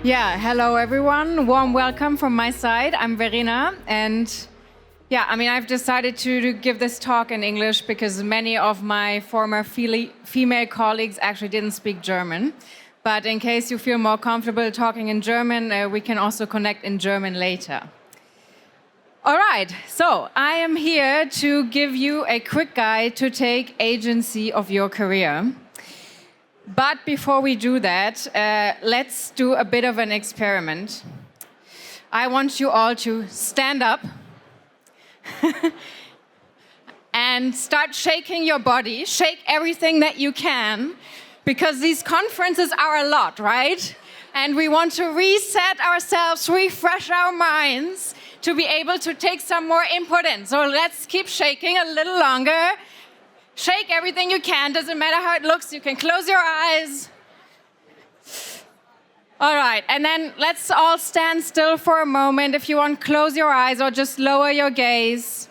Yeah, hello everyone. Warm welcome from my side. I'm Verena, and I've decided to give this talk in English because many of my former female colleagues actually didn't speak German. But in case you feel more comfortable talking in German, we can also connect in German later. All right, so I am here to give you a quick guide to take agency of your career. But before we do that, let's do a bit of an experiment. I want you all to stand up and start shaking your body. Shake everything that you can, because these conferences are a lot, right? And we want to reset ourselves, refresh our minds to be able to take some more input in. So let's keep shaking a little longer. Shake everything you can, doesn't matter how it looks, you can close your eyes. All right, and then let's all stand still for a moment. If you want, close your eyes or just lower your gaze.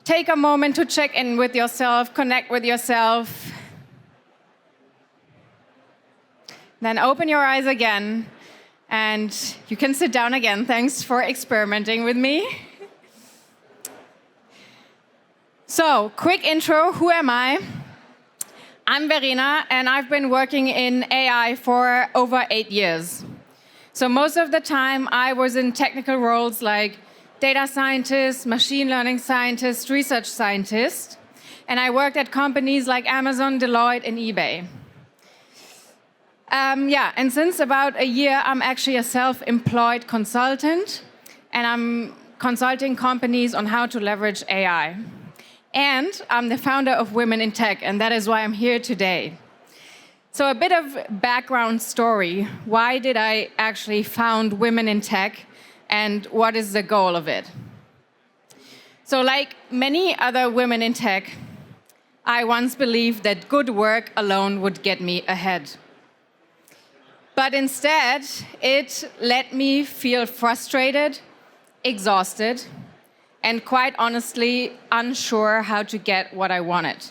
Take a moment to check in with yourself, connect with yourself. Then open your eyes again, and you can sit down again. Thanks for experimenting with me. So, quick intro, who am I? I'm Verena, and I've been working in AI for over 8 years. So most of the time, I was in technical roles like data scientist, machine learning scientist, research scientist, and I worked at companies like Amazon, Deloitte, and eBay. And since about a year, I'm actually a self-employed consultant, and I'm consulting companies on how to leverage AI. And I'm the founder of Women in Tech, and that is why I'm here today. So a bit of background story. Why did I actually found Women in Tech, and what is the goal of it? So like many other women in tech, I once believed that good work alone would get me ahead. But instead, it let me feel frustrated, exhausted, and quite honestly, unsure how to get what I wanted.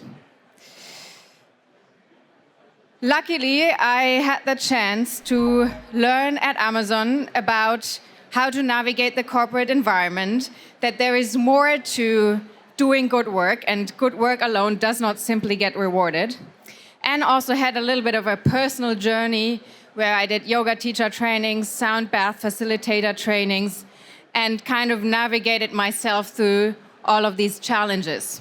Luckily, I had the chance to learn at Amazon about how to navigate the corporate environment, that there is more to doing good work, and good work alone does not simply get rewarded. And also had a little bit of a personal journey where I did yoga teacher trainings, sound bath facilitator trainings, and kind of navigated myself through all of these challenges.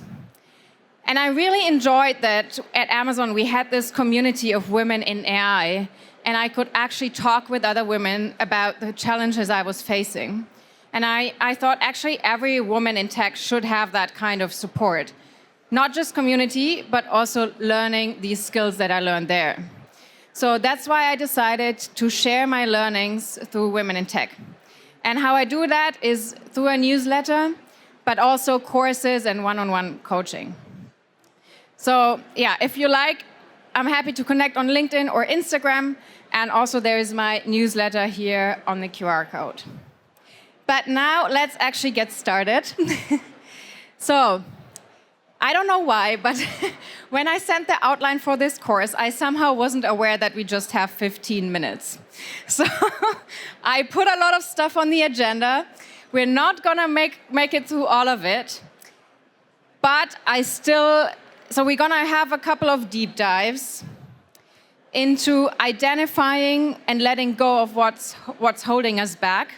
And I really enjoyed that at Amazon we had this community of women in AI, and I could actually talk with other women about the challenges I was facing. And I thought actually every woman in tech should have that kind of support. Not just community, but also learning these skills that I learned there. So that's why I decided to share my learnings through Women in Tech. And how I do that is through a newsletter, but also courses and one-on-one coaching. So if you like, I'm happy to connect on LinkedIn or Instagram. And also there is my newsletter here on the QR code. But now let's actually get started. So I don't know why, but when I sent the outline for this course, I somehow wasn't aware that we just have 15 minutes. So I put a lot of stuff on the agenda. We're not gonna make it through all of it, but so we're gonna have a couple of deep dives into identifying and letting go of what's holding us back,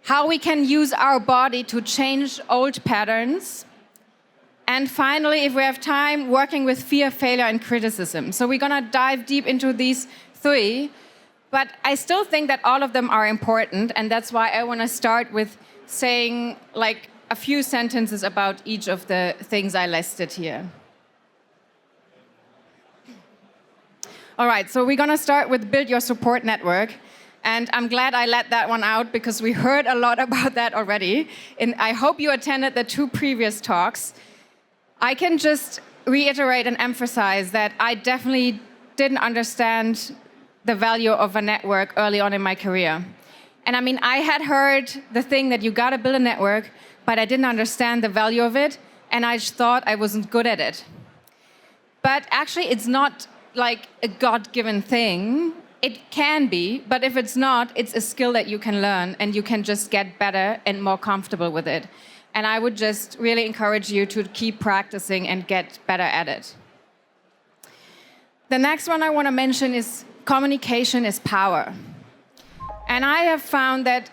how we can use our body to change old patterns, and finally, if we have time, working with fear, failure, and criticism. So we're gonna dive deep into these three, but I still think that all of them are important, and that's why I wanna start with saying like a few sentences about each of the things I listed here. All right, so we're gonna start with build your support network. And I'm glad I let that one out because we heard a lot about that already. And I hope you attended the 2 previous talks. I can just reiterate and emphasize that I definitely didn't understand the value of a network early on in my career. And I mean, I had heard the thing that you gotta build a network, but I didn't understand the value of it, and I just thought I wasn't good at it. But actually, it's not like a God-given thing. It can be, but if it's not, it's a skill that you can learn and you can just get better and more comfortable with it. And I would just really encourage you to keep practicing and get better at it. The next one I want to mention is communication is power. And I have found that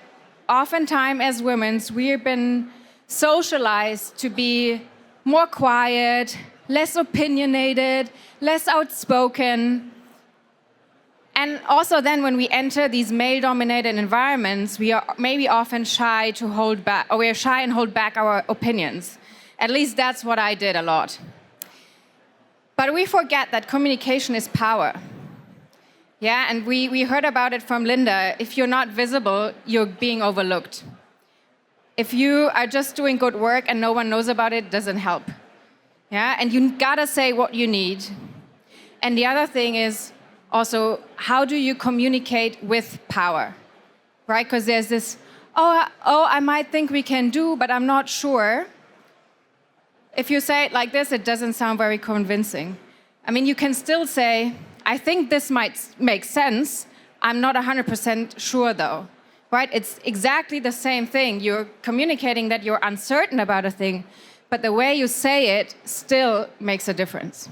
oftentimes as women, we've been socialized to be more quiet, less opinionated, less outspoken. And also then when we enter these male-dominated environments, we are maybe often shy to hold back, or we are shy and hold back our opinions. At least that's what I did a lot. But we forget that communication is power. Yeah, and we heard about it from Linda. If you're not visible, you're being overlooked. If you are just doing good work and no one knows about it, it doesn't help. Yeah, and you gotta say what you need. And the other thing is also, how do you communicate with power, right? Because there's this, I might think we can do, but I'm not sure. If you say it like this, it doesn't sound very convincing. I mean, you can still say, I think this might make sense. I'm not 100% sure though, right? It's exactly the same thing. You're communicating that you're uncertain about a thing, but the way you say it still makes a difference.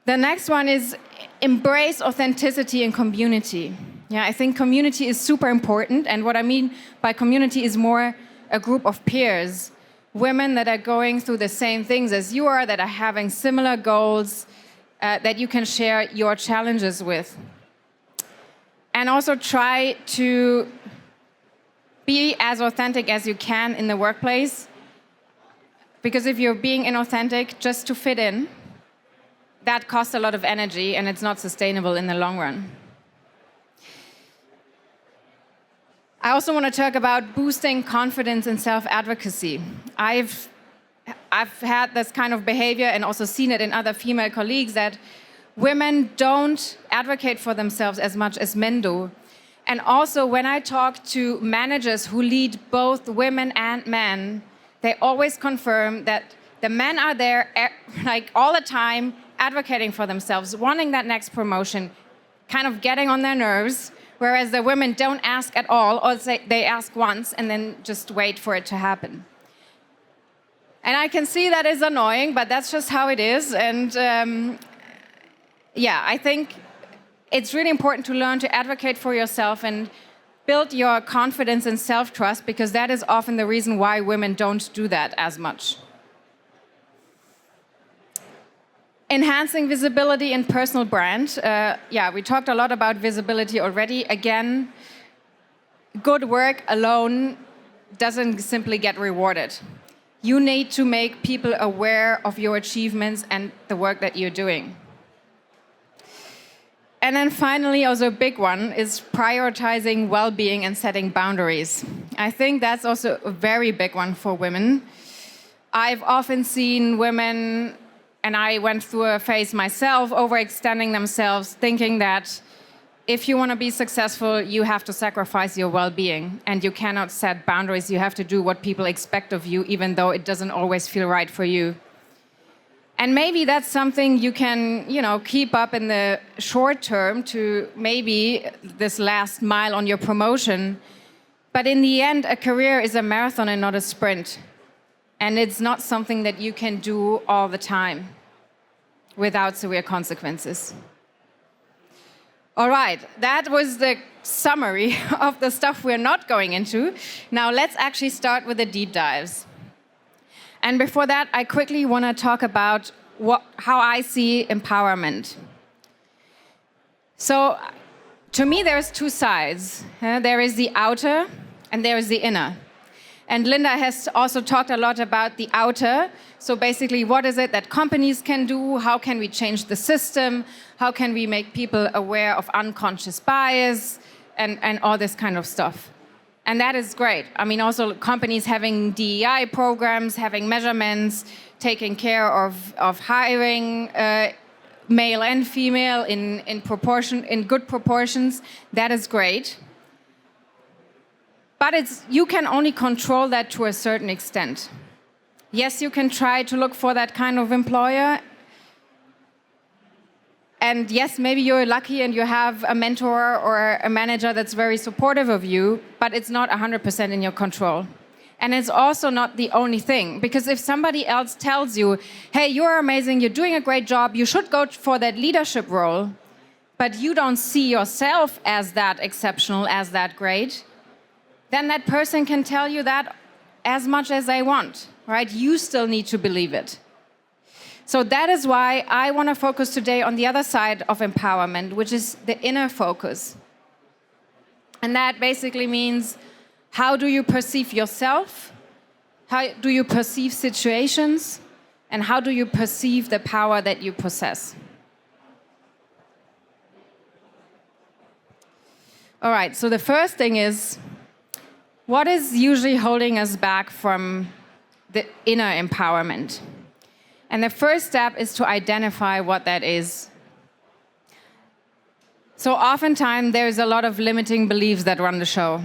The next one is embrace authenticity and community. Yeah, I think community is super important, and what I mean by community is more a group of peers, women that are going through the same things as you are, that are having similar goals, that you can share your challenges with. And also try to be as authentic as you can in the workplace, because if you're being inauthentic just to fit in, that costs a lot of energy and it's not sustainable in the long run. I also want to talk about boosting confidence and self-advocacy. I've had this kind of behavior and also seen it in other female colleagues that women don't advocate for themselves as much as men do. And also when I talk to managers who lead both women and men, they always confirm that the men are there like all the time, advocating for themselves, wanting that next promotion, kind of getting on their nerves, whereas the women don't ask at all, or they ask once and then just wait for it to happen. And I can see that is annoying, but that's just how it is. And I think it's really important to learn to advocate for yourself and build your confidence and self-trust, because that is often the reason why women don't do that as much. Enhancing visibility and personal brand. We talked a lot about visibility already. Again, good work alone doesn't simply get rewarded. You need to make people aware of your achievements and the work that you're doing. And then finally, also a big one is prioritizing well-being and setting boundaries. I think that's also a very big one for women. I've often seen women, and I went through a phase myself, overextending themselves, thinking that if you want to be successful, you have to sacrifice your well-being, and you cannot set boundaries. You have to do what people expect of you, even though it doesn't always feel right for you. And maybe that's something you can, keep up in the short term to maybe this last mile on your promotion. But in the end, a career is a marathon and not a sprint. And it's not something that you can do all the time without severe consequences. All right, that was the summary of the stuff we're not going into. Now let's actually start with the deep dives. And before that, I quickly want to talk about how I see empowerment. So to me, there's two sides. There is the outer and there is the inner. And Linda has also talked a lot about the outer. So basically, what is it that companies can do? How can we change the system? How can we make people aware of unconscious bias and all this kind of stuff? And that is great. I mean, also companies having DEI programs, having measurements, taking care of hiring male and female in good proportions. That is great. But you can only control that to a certain extent. Yes, you can try to look for that kind of employer And yes, maybe you're lucky and you have a mentor or a manager that's very supportive of you, but it's not 100% in your control. And it's also not the only thing, because if somebody else tells you, hey, you're amazing, you're doing a great job, you should go for that leadership role, but you don't see yourself as that exceptional, as that great, then that person can tell you that as much as they want, right? You still need to believe it. So that is why I want to focus today on the other side of empowerment, which is the inner focus. And that basically means, how do you perceive yourself? How do you perceive situations? And how do you perceive the power that you possess? All right, so the first thing is, what is usually holding us back from the inner empowerment? And the first step is to identify what that is. So oftentimes there's a lot of limiting beliefs that run the show.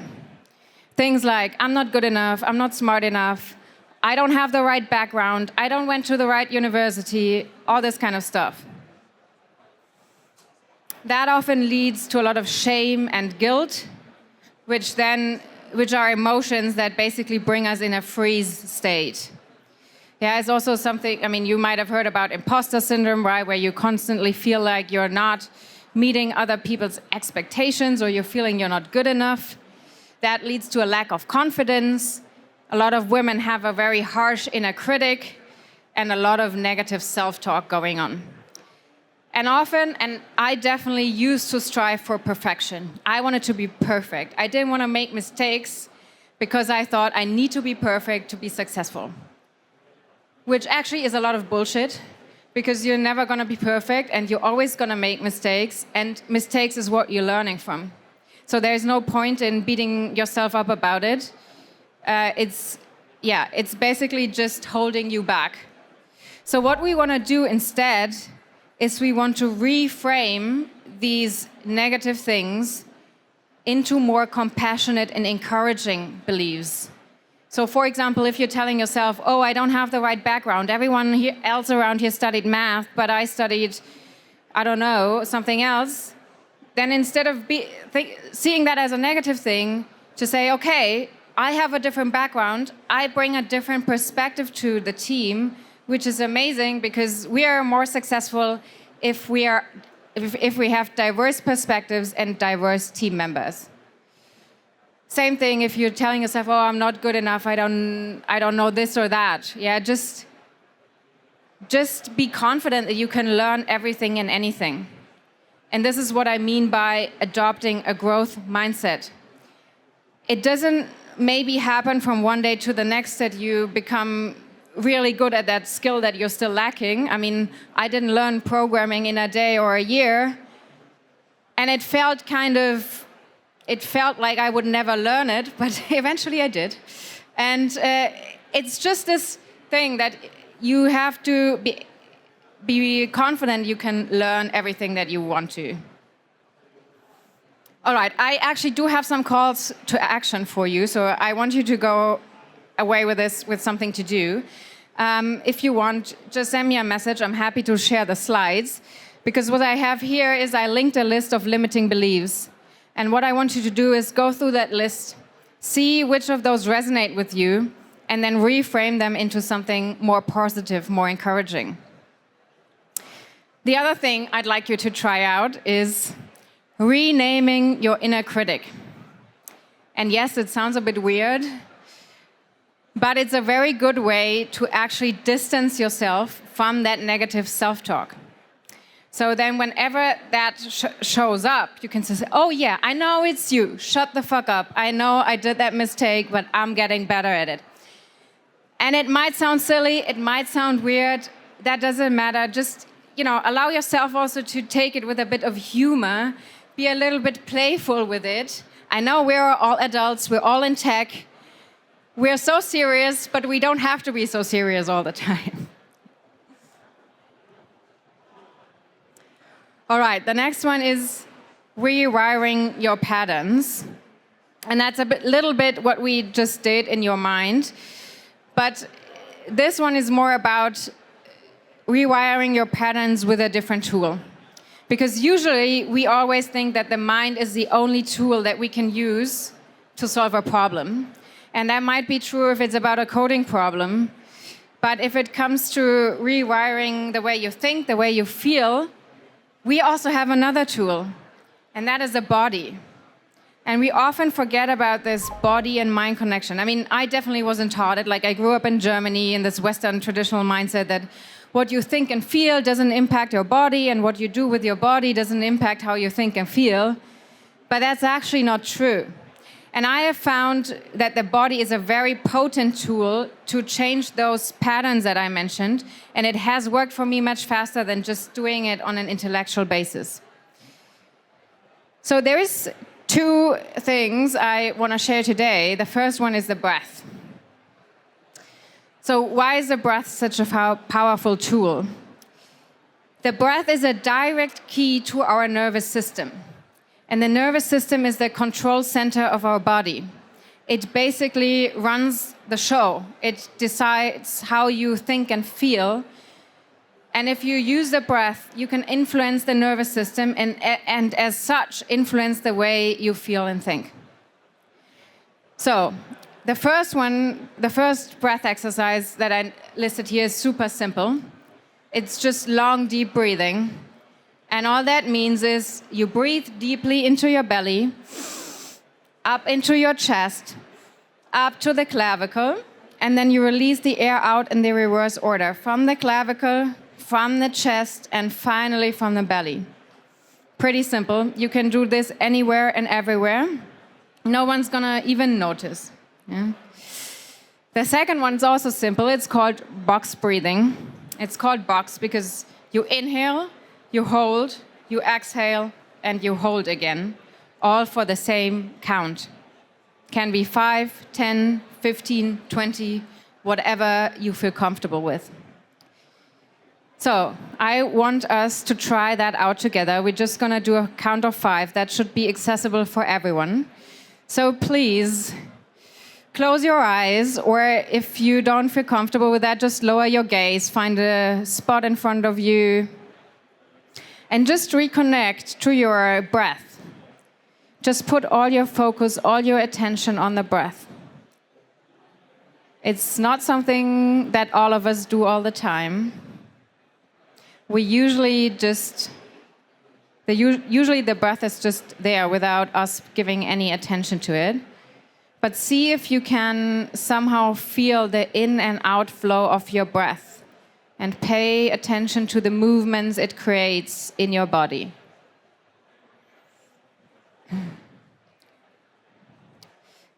Things like, I'm not good enough, I'm not smart enough, I don't have the right background, I don't went to the right university, all this kind of stuff. That often leads to a lot of shame and guilt, which are emotions that basically bring us in a freeze state. Yeah, it's also something, I mean, you might have heard about imposter syndrome, right, where you constantly feel like you're not meeting other people's expectations or you're feeling you're not good enough. That leads to a lack of confidence. A lot of women have a very harsh inner critic and a lot of negative self-talk going on. And often, and I definitely used to strive for perfection. I wanted to be perfect. I didn't want to make mistakes because I thought I need to be perfect to be successful. Which actually is a lot of bullshit, because you're never going to be perfect and you're always going to make mistakes, and mistakes is what you're learning from. So there's no point in beating yourself up about it. It's basically just holding you back. So what we want to do instead is we want to reframe these negative things into more compassionate and encouraging beliefs. So for example, if you're telling yourself, oh, I don't have the right background, everyone else around here studied math, but I studied, I don't know, something else, then instead of seeing that as a negative thing, to say, okay, I have a different background, I bring a different perspective to the team, which is amazing because we are more successful if we have diverse perspectives and diverse team members. Same thing if you're telling yourself, oh, I'm not good enough, I don't know this or that. Yeah, just be confident that you can learn everything and anything. And this is what I mean by adopting a growth mindset. It doesn't maybe happen from one day to the next that you become really good at that skill that you're still lacking. I mean, I didn't learn programming in a day or a year, and it felt like I would never learn it, but eventually I did. And it's just this thing that you have to be confident you can learn everything that you want to. All right, I actually do have some calls to action for you, so I want you to go away with this with something to do. If you want, just send me a message. I'm happy to share the slides, because what I have here is I linked a list of limiting beliefs. And what I want you to do is go through that list, see which of those resonate with you, and then reframe them into something more positive, more encouraging. The other thing I'd like you to try out is renaming your inner critic. And yes, it sounds a bit weird, but it's a very good way to actually distance yourself from that negative self-talk. So then whenever that shows up, you can say, oh yeah, I know it's you, shut the fuck up. I know I did that mistake, but I'm getting better at it. And it might sound silly, it might sound weird, that doesn't matter. Just, allow yourself also to take it with a bit of humor, be a little bit playful with it. I know we're all adults, we're all in tech. We're so serious, but we don't have to be so serious all the time. All right, the next one is rewiring your patterns. And that's little bit what we just did in your mind. But this one is more about rewiring your patterns with a different tool. Because usually we always think that the mind is the only tool that we can use to solve a problem. And that might be true if it's about a coding problem. But if it comes to rewiring the way you think, the way you feel, we also have another tool, and that is the body. And we often forget about this body and mind connection. I mean, I definitely wasn't taught it. Like, I grew up in Germany in this Western traditional mindset that what you think and feel doesn't impact your body, and what you do with your body doesn't impact how you think and feel. But that's actually not true. And I have found that the body is a very potent tool to change those patterns that I mentioned, and it has worked for me much faster than just doing it on an intellectual basis. So there is two things I want to share today. The first one is the breath. So why is the breath such a powerful tool? The breath is a direct key to our nervous system. And the nervous system is the control center of our body. It basically runs the show. It decides how you think and feel. And if you use the breath, you can influence the nervous system and as such, influence the way you feel and think. So the first breath exercise that I listed here is super simple. It's just long, deep breathing. And all that means is you breathe deeply into your belly, up into your chest, up to the clavicle, and then you release the air out in the reverse order, from the clavicle, from the chest, and finally from the belly. Pretty simple. You can do this anywhere and everywhere. No one's gonna even notice. Yeah? The second one's also simple. It's called box breathing. It's called box because you inhale, you hold, you exhale, and you hold again, all for the same count. Can be 5, 10, 15, 20, whatever you feel comfortable with. So I want us to try that out together. We're just gonna do a count of 5. That should be accessible for everyone. So please, close your eyes, or if you don't feel comfortable with that, just lower your gaze, find a spot in front of you, and just reconnect to your breath. Just put all your focus, all your attention on the breath. It's not something that all of us do all the time. We usually usually the breath is just there without us giving any attention to it. But see if you can somehow feel the in and out flow of your breath. And pay attention to the movements it creates in your body.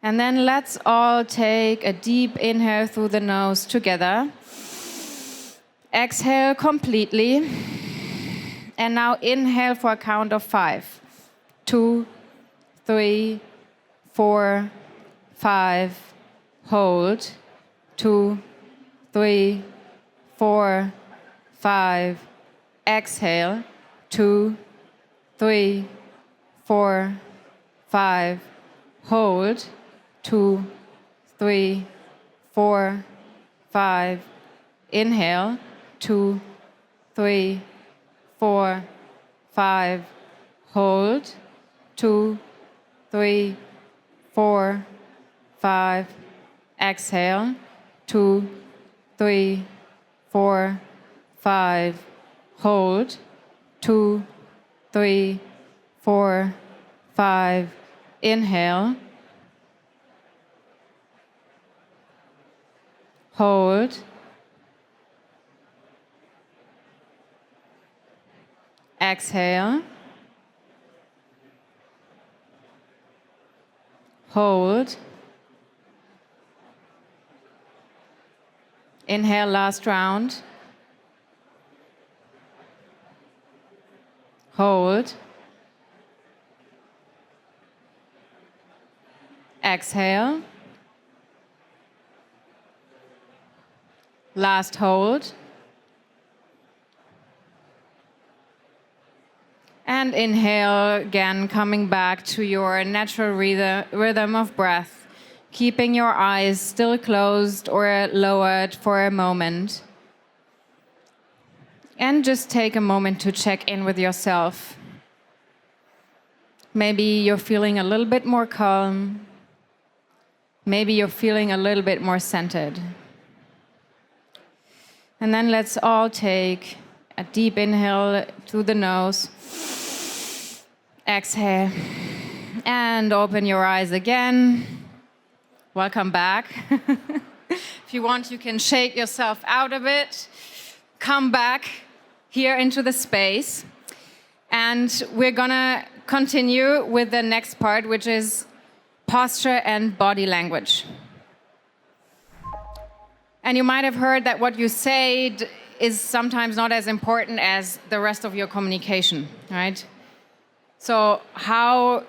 And then let's all take a deep inhale through the nose together. Exhale completely. And now inhale for a count of 5. 2, 3, 4, 5. Hold. 2, 3, 4, 5. Exhale. 2, 3, 4, 5. Hold. 2, 3, 4, 5. Inhale. 2, 3, 4, 5. Hold. 2, 3, 4, 5. Exhale. 2, 3, 4, 5. Hold. 2, 3, 4, 5. Inhale. Hold. Exhale. Hold. Inhale, last round. Hold. Exhale. Last hold. And inhale again, coming back to your natural rhythm of breath, keeping your eyes still closed or lowered for a moment. And just take a moment to check in with yourself. Maybe you're feeling a little bit more calm. Maybe you're feeling a little bit more centered. And then let's all take a deep inhale through the nose. Exhale. And open your eyes again. Welcome back. If you want, you can shake yourself out a bit. Come back here into the space. And we're gonna continue with the next part, which is posture and body language. And you might have heard that what you say is sometimes not as important as the rest of your communication, right? So how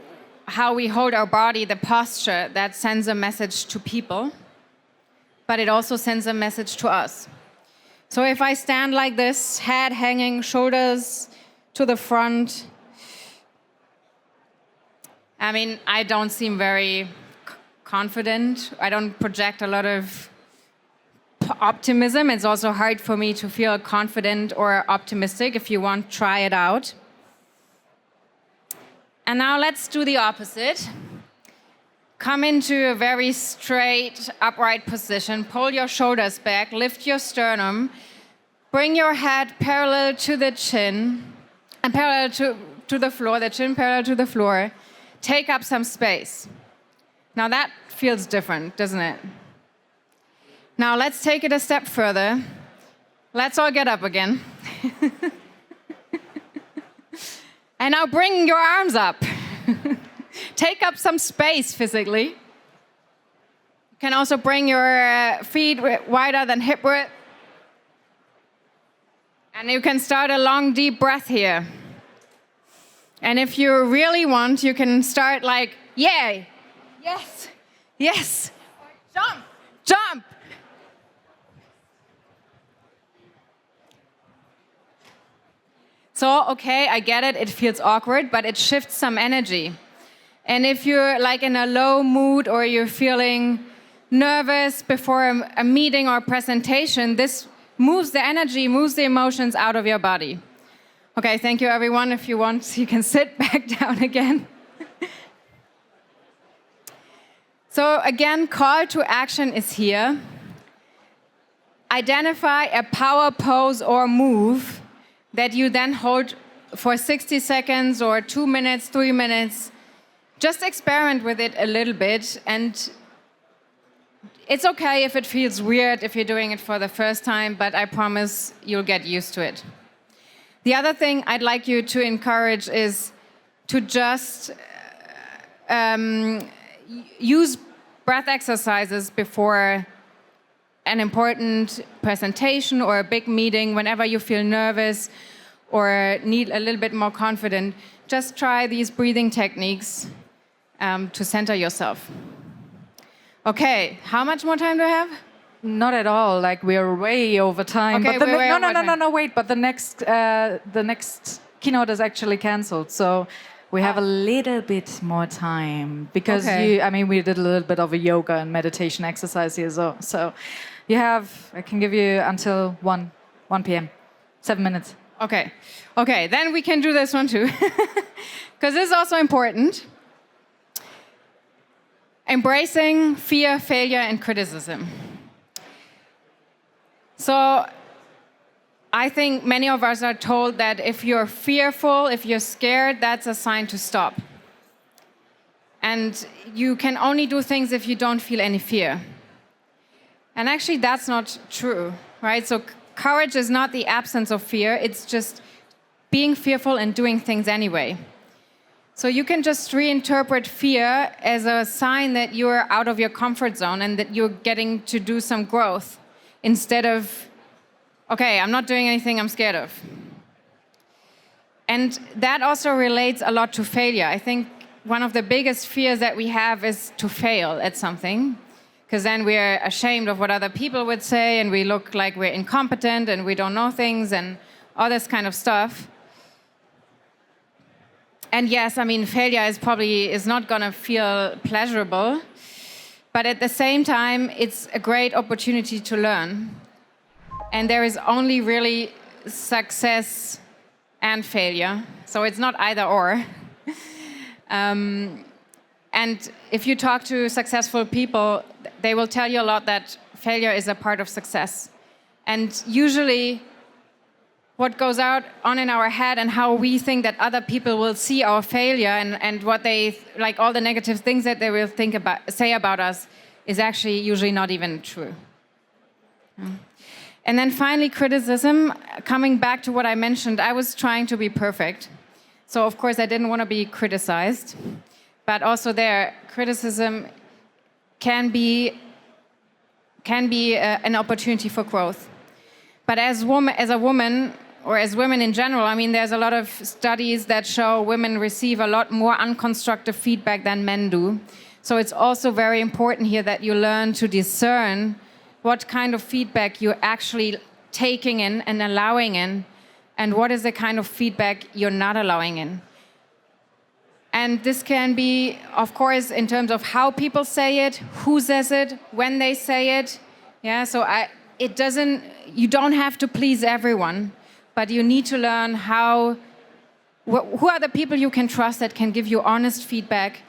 we hold our body, the posture, that sends a message to people, but it also sends a message to us. So if I stand like this, head hanging, shoulders to the front, I mean, I don't seem very confident. I don't project a lot of optimism. It's also hard for me to feel confident or optimistic. If you want, try it out. And now let's do the opposite. Come into a very straight, upright position. Pull your shoulders back, lift your sternum, bring your head parallel to the chin, and parallel to the floor, the chin parallel to the floor. Take up some space. Now that feels different, doesn't it? Now let's take it a step further. Let's all get up again. And now bring your arms up. Take up some space physically. You can also bring your feet wider than hip width. And you can start a long, deep breath here. And if you really want, you can start like, yay, yes, yes, jump, jump. So, okay, I get it feels awkward, but it shifts some energy. And if you're like in a low mood or you're feeling nervous before a meeting or presentation, this moves the energy, moves the emotions out of your body. Okay, thank you everyone. If you want, you can sit back down again. So again, call to action is here. Identify a power pose or move that you then hold for 60 seconds or 2 minutes, 3 minutes. Just experiment with it a little bit, and it's okay if it feels weird if you're doing it for the first time, but I promise you'll get used to it. The other thing I'd like you to encourage is to just use breath exercises before an important presentation or a big meeting. Whenever you feel nervous or need a little bit more confident, just try these breathing techniques to center yourself. Okay, how much more time do I have? Not at all. Like we're way over time. Okay, but we're way over time. No. Wait. But the next keynote is actually cancelled, so we have a little bit more time because we did a little bit of a yoga and meditation exercise here, so you have. I can give you until 1 p.m. 7 minutes. Okay, then we can do this one too, because this is also important. Embracing fear, failure, and criticism. So I think many of us are told that if you're fearful, if you're scared, that's a sign to stop. And you can only do things if you don't feel any fear. And actually, that's not true, right? So courage is not the absence of fear, it's just being fearful and doing things anyway. So you can just reinterpret fear as a sign that you're out of your comfort zone and that you're getting to do some growth instead of, okay, I'm not doing anything I'm scared of. And that also relates a lot to failure. I think one of the biggest fears that we have is to fail at something, because then we're ashamed of what other people would say and we look like we're incompetent and we don't know things and all this kind of stuff. And yes, I mean, failure is not going to feel pleasurable, but at the same time, it's a great opportunity to learn. And there is only really success and failure. So it's not either or. And if you talk to successful people, they will tell you a lot that failure is a part of success. And usually what goes on in our head and how we think that other people will see our failure and what they, like all the negative things that they will say about us is actually usually not even true. And then finally, criticism. Coming back to what I mentioned, I was trying to be perfect. So of course I didn't want to be criticized. But also there, criticism can be an opportunity for growth. But as a woman, or as women in general, I mean, there's a lot of studies that show women receive a lot more unconstructive feedback than men do. So it's also very important here that you learn to discern what kind of feedback you're actually taking in and allowing in, and what is the kind of feedback you're not allowing in. And this can be, of course, in terms of how people say it, who says it, when they say it. Yeah, so you don't have to please everyone, but you need to learn who are the people you can trust that can give you honest feedback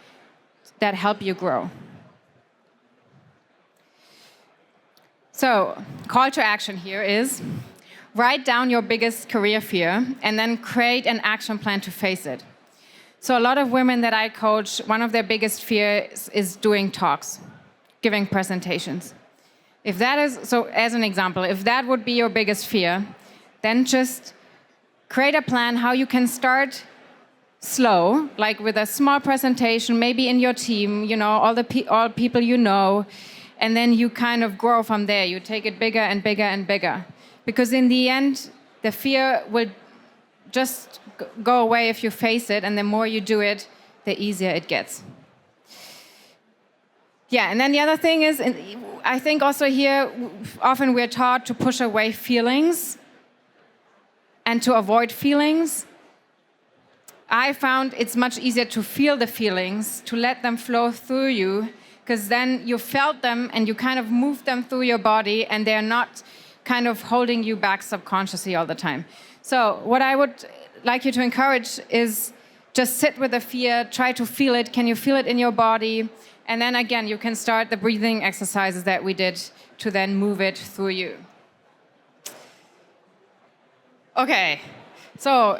that help you grow. So, call to action here is write down your biggest career fear and then create an action plan to face it. So a lot of women that I coach, one of their biggest fears is doing talks, giving presentations. If that is, so as an example, if that would be your biggest fear, then just create a plan how you can start slow, like with a small presentation, maybe in your team, you know, all people you know, and then you kind of grow from there. You take it bigger and bigger and bigger. Because in the end, the fear will just go away if you face it, and the more you do it, the easier it gets. Yeah, and then the other thing is, I think also here, often we're taught to push away feelings and to avoid feelings. I found it's much easier to feel the feelings, to let them flow through you, because then you felt them and you kind of moved them through your body, and they're not kind of holding you back subconsciously all the time. So what I would like you to encourage is just sit with the fear, try to feel it. Can you feel it in your body? And then again, you can start the breathing exercises that we did to then move it through you. Okay. So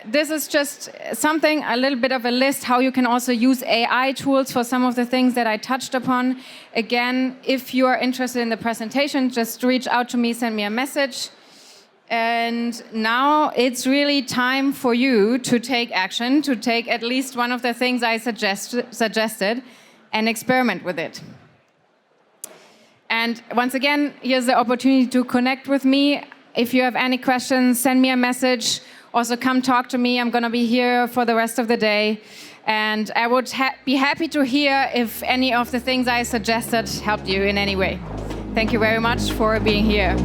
this is just something, a little bit of a list, how you can also use AI tools for some of the things that I touched upon. Again, if you are interested in the presentation, just reach out to me, send me a message. And now it's really time for you to take action, to take at least one of the things I suggested and experiment with it. And once again, here's the opportunity to connect with me. If you have any questions, send me a message. Also, come talk to me. I'm going to be here for the rest of the day. And I would be happy to hear if any of the things I suggested helped you in any way. Thank you very much for being here.